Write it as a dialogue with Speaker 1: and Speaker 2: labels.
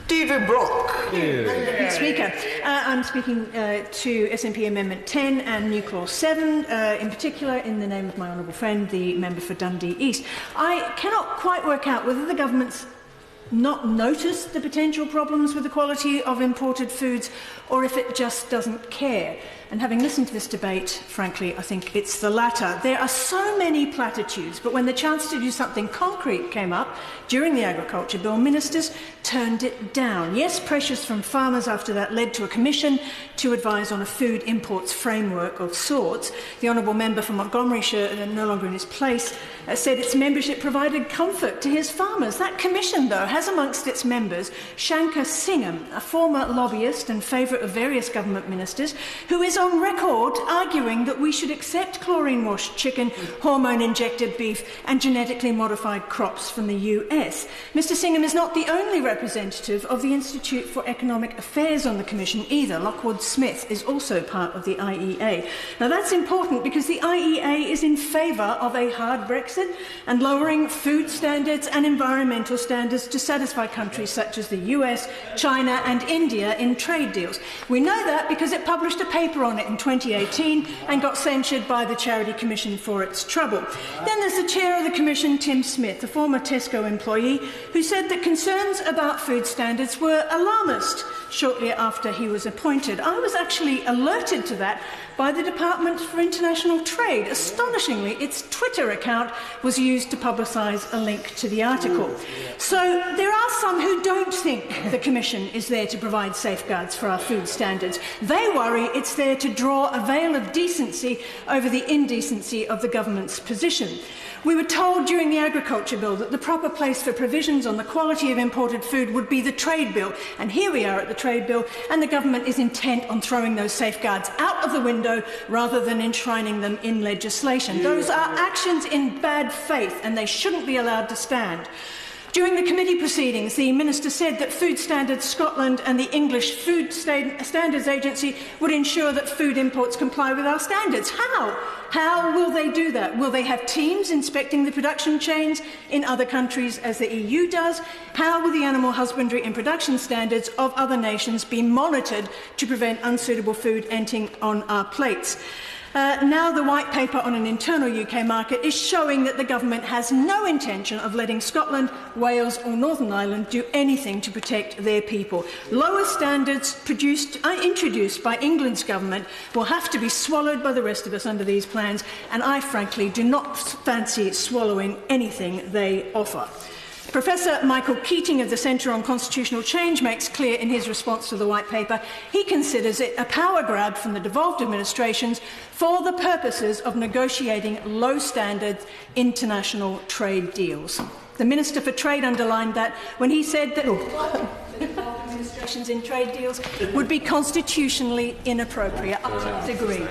Speaker 1: Deidre Brock.
Speaker 2: Mr. Speaker, I'm speaking to SNP Amendment 10 and New Clause 7, in particular in the name of my honourable friend, the member for Dundee East. I cannot quite work out whether the government's not noticed the potential problems with the quality of imported foods or if it just doesn't care. And having listened to this debate, frankly, I think it's the latter. There are so many platitudes, but when the chance to do something concrete came up during the Agriculture Bill, ministers turned it down. Yes, pressures from farmers after that led to a commission to advise on a food imports framework of sorts. The honourable member for Montgomeryshire, no longer in his place, said its membership provided comfort to his farmers. That commission, though, has amongst its members Shankar Singham, a former lobbyist and favourite of various government ministers, who is on record arguing that we should accept chlorine-washed chicken, hormone-injected beef and genetically modified crops from the US. Mr Singham is not the only representative of the Institute for Economic Affairs on the Commission either. Lockwood Smith is also part of the IEA. Now that's important because the IEA is in favour of a hard Brexit and lowering food standards and environmental standards to satisfy countries such as the US, China and India in trade deals. We know that because it published a paper on it in 2018 and got censured by the Charity Commission for its trouble. Then there's the chair of the Commission, Tim Smith, a former Tesco employee, who said that concerns about food standards were alarmist shortly after he was appointed. I was actually alerted to that by the Department for International Trade. Astonishingly, its Twitter account was used to publicise a link to the article. So there are some who don't think the Commission is there to provide safeguards for our food standards. They worry it's there to draw a veil of decency over the indecency of the government's position. We were told during the Agriculture Bill that the proper place for provisions on the quality of imported food would be the Trade Bill, and here we are at the Trade Bill, and the government is intent on throwing those safeguards out of the window rather than enshrining them in legislation. Those are actions in bad faith, and they shouldn't be allowed to stand. During the committee proceedings, the Minister said that Food Standards Scotland and the English Food Standards Agency would ensure that food imports comply with our standards. How? How will they do that? Will they have teams inspecting the production chains in other countries as the EU does? How will the animal husbandry and production standards of other nations be monitored to prevent unsuitable food entering on our plates? Now the White Paper on an internal UK market is showing that the government has no intention of letting Scotland, Wales or Northern Ireland do anything to protect their people. Lower standards introduced by England's government will have to be swallowed by the rest of us under these plans, and I frankly do not fancy swallowing anything they offer. Professor Michael Keating of the Centre on Constitutional Change makes clear in his response to the White Paper he considers it a power grab from the devolved administrations for the purposes of negotiating low-standard international trade deals. The Minister for Trade underlined that when he said that devolved administrations in trade deals would be constitutionally inappropriate. I agree.